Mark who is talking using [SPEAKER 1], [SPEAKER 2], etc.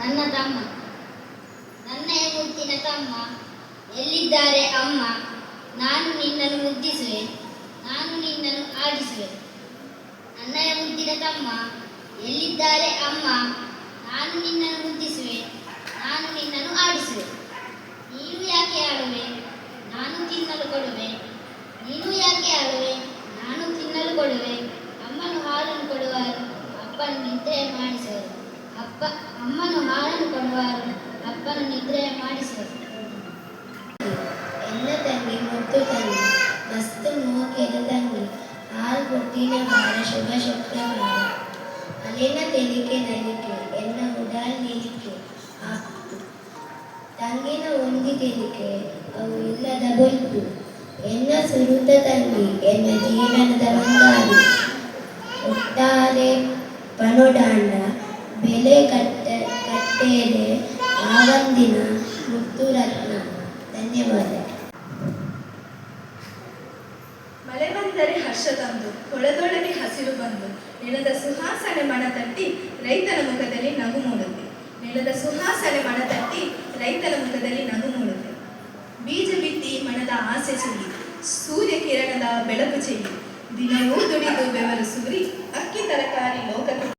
[SPEAKER 1] ನನ್ನ ತಮ್ಮ, ನನ್ನಯ ಮುದ್ದಿನ ತಮ್ಮ, ಎಲ್ಲಿದ್ದಾರೆ ಅಮ್ಮ? ನಾನು ನಿನ್ನನ್ನು ಮುದ್ದಿಸುವೆ, ನಾನು ನಿನ್ನನ್ನು ಆಡಿಸುವೆ. ನನ್ನಯ ಮುದ್ದಿನ ತಮ್ಮ, ಎಲ್ಲಿದ್ದಾರೆ ಅಮ್ಮ? ನಾನು ನಿನ್ನನ್ನು ಮುದ್ದಿಸುವೆ, ನಾನು ನಿನ್ನನ್ನು ಆಡಿಸುವೆ. ನೀನು ಯಾಕೆ ಆಡುವೆ? ನಾನು ತಿನ್ನಲು ಕೊಡುವೆ. ನೀನು ಯಾಕೆ ಆಡುವೆ? ನಾನು ತಿನ್ನಲು ಕೊಡುವೆ. ಅಮ್ಮನು ಹಾಲನ್ನು ಕೊಡುವರು, ಅಪ್ಪನು ನಿದ್ರೆ ಮಾಡಿಸುವರು. ಅಮ್ಮನು ಹಾಲನ್ನು ಕೊಡುವರು, ಅಪ್ಪನು ನಿದ್ರೆ ಮಾಡಿಸುವರು.
[SPEAKER 2] ಎಲ್ಲ ತಂಗಿ ಮುತ್ತು ತಂಗಿ, ಮಸ್ತ್ ಮೋಕೆದ ತಂಗಿ, ಹಾಲು ಕೊಟ್ಟಿನ ಬಾರ ಶುಭ ಶುಕ್ರವಾರ. ಅಲೆನ ತೆಲಿಕೆ ನಲಿಕೆ, ಎನ್ನ ಉಡಾಲ್ ನಿಲಿಕೆ ಆಪ್ತು. ತಂಗಿನ ಒಂದಿ ತೆಲಿಕೆ, ಅವು ಇಲ್ಲದ ಬೊಲ್ಪು. ಎನ್ನ ಸುರುತ ತಂಗಿ, ಎನ್ನ ಜೀವನದ ಬಂಗಾರಿ. ಒಟ್ಟಾರೆ ಪನೊಡಾಂಡ ಬೆಲೆ ಕಟ್ಟೇಲೆ ಆವಂದಿನ ಮುತ್ತು ರತ್ನ. ಧನ್ಯವಾದ.
[SPEAKER 3] ಮಳೆ ಬಂದರೆ ಹರ್ಷ ತಂದು, ಹೊಳದೊಳಗೆ ಹಸಿರು ಬಂದು, ನೆಲದ ಸುಹಾಸನೆ ಮಣತಟ್ಟಿ ರೈತನ ಮುಖದಲ್ಲಿ ನಗು ಮೂಡುತ್ತೆ. ನೆಲದ ಸುಹಾಸನೆ ಮಣತಟ್ಟಿ ರೈತನ ಮುಖದಲ್ಲಿ ನಗು ಮೂಡುತ್ತೆ. ಬೀಜ ಬಿತ್ತಿ ಮನದ ಆಸೆ ಚೆಲ್ಲಿ, ಸೂರ್ಯ ಕಿರಣದ ಬೆಳಕು ಚೆಲ್ಲಿ, ದಿನವೂ ದುಡಿದು ಬೆವರು ಸೂರಿ, ಅಕ್ಕಿ ತರಕಾರಿ ಲೋಕಕ್ಕೆ